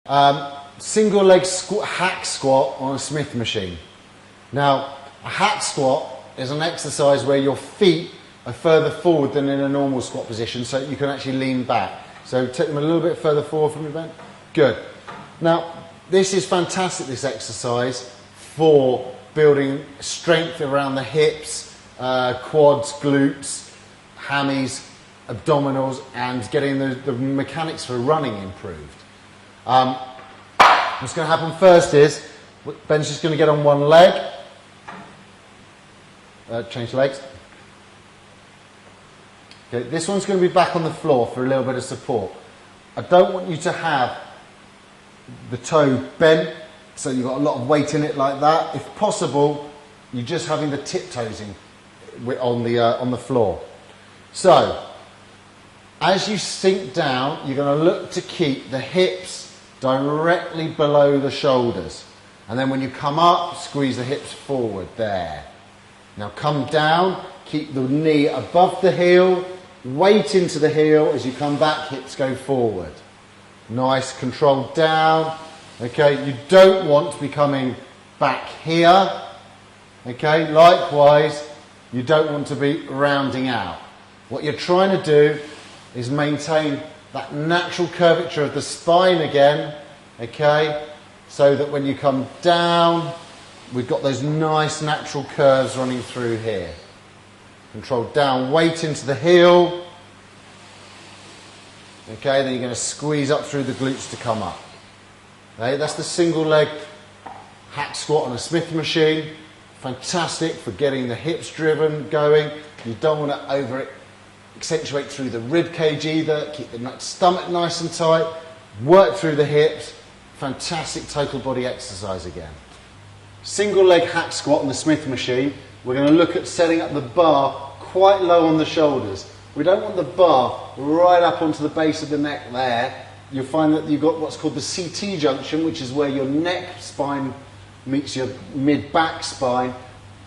Single leg hack squat on a Smith machine. Now, a hack squat is an exercise where your feet are further forward than in a normal squat position, so you can actually lean back. So take them a little bit further forward from your bend. Good. Now, this is fantastic, this exercise, for building strength around the hips, quads, glutes, hammies, abdominals, and getting the mechanics for running improved. What's going to happen first is, Ben's just going to get on one leg, change legs. Okay, this one's going to be back on the floor for a little bit of support. I don't want you to have the toe bent, so you've got a lot of weight in it like that. If possible, you're just having the tiptoes on the floor. So, as you sink down, you're going to look to keep the hips directly below the shoulders. And then when you come up, squeeze the hips forward, there. Now come down, keep the knee above the heel, weight into the heel. As you come back, hips go forward. Nice, controlled down. Okay, you don't want to be coming back here. Okay, likewise, you don't want to be rounding out. What you're trying to do is maintain that natural curvature of the spine again, okay, so that when you come down, we've got those nice natural curves running through here. Control down, weight into the heel. Okay, then you're going to squeeze up through the glutes to come up. Okay, that's the single leg hack squat on a Smith machine. Fantastic for getting the hips driven, going. You don't want to over accentuate through the rib cage either. Keep the stomach nice and tight. Work through the hips. Fantastic total body exercise again. Single leg hack squat on the Smith machine. We're going to look at setting up the bar quite low on the shoulders. We don't want the bar right up onto the base of the neck there. You'll find that you've got what's called the CT junction, which is where your neck spine meets your mid-back spine,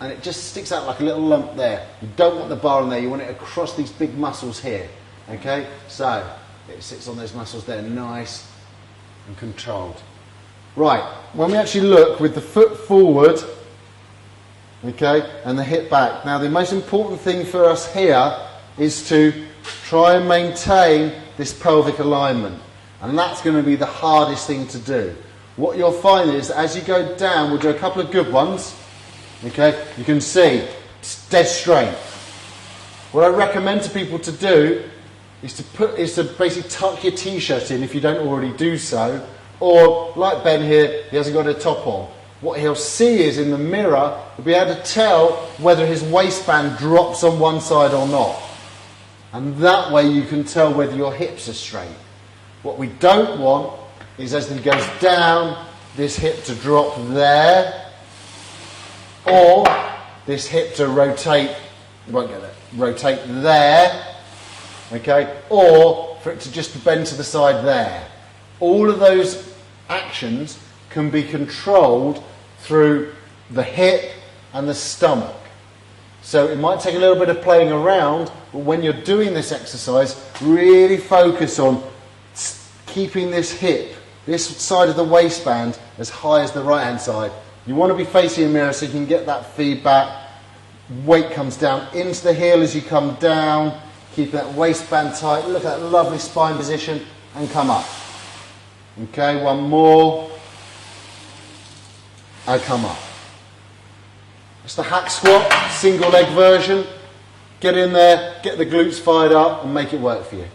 and it just sticks out like a little lump there. You don't want the bar on there, you want it across these big muscles here. Okay, so it sits on those muscles there, nice and controlled. Right, when we actually look with the foot forward, okay, and the hip back. Now the most important thing for us here is to try and maintain this pelvic alignment, and that's going to be the hardest thing to do. What you'll find is as you go down, we'll do a couple of good ones, okay, you can see it's dead straight. What I recommend to people to do is to basically tuck your t-shirt in if you don't already do so, or like Ben here, he hasn't got a top on. What he'll see is in the mirror, he'll be able to tell whether his waistband drops on one side or not. And that way you can tell whether your hips are straight. What we don't want is as he goes down, this hip to drop there, or this hip to rotate, you won't get that, rotate there, okay, or for it to just bend to the side there. All of those actions can be controlled through the hip and the stomach. So it might take a little bit of playing around, but when you're doing this exercise, really focus on keeping this hip, this side of the waistband, as high as the right hand side. You want to be facing a mirror so you can get that feedback. Weight comes down into the heel as you come down. Keep that waistband tight. Look at that lovely spine position and come up. Okay, one more. And come up. It's the hack squat, single leg version. Get in there, get the glutes fired up and make it work for you.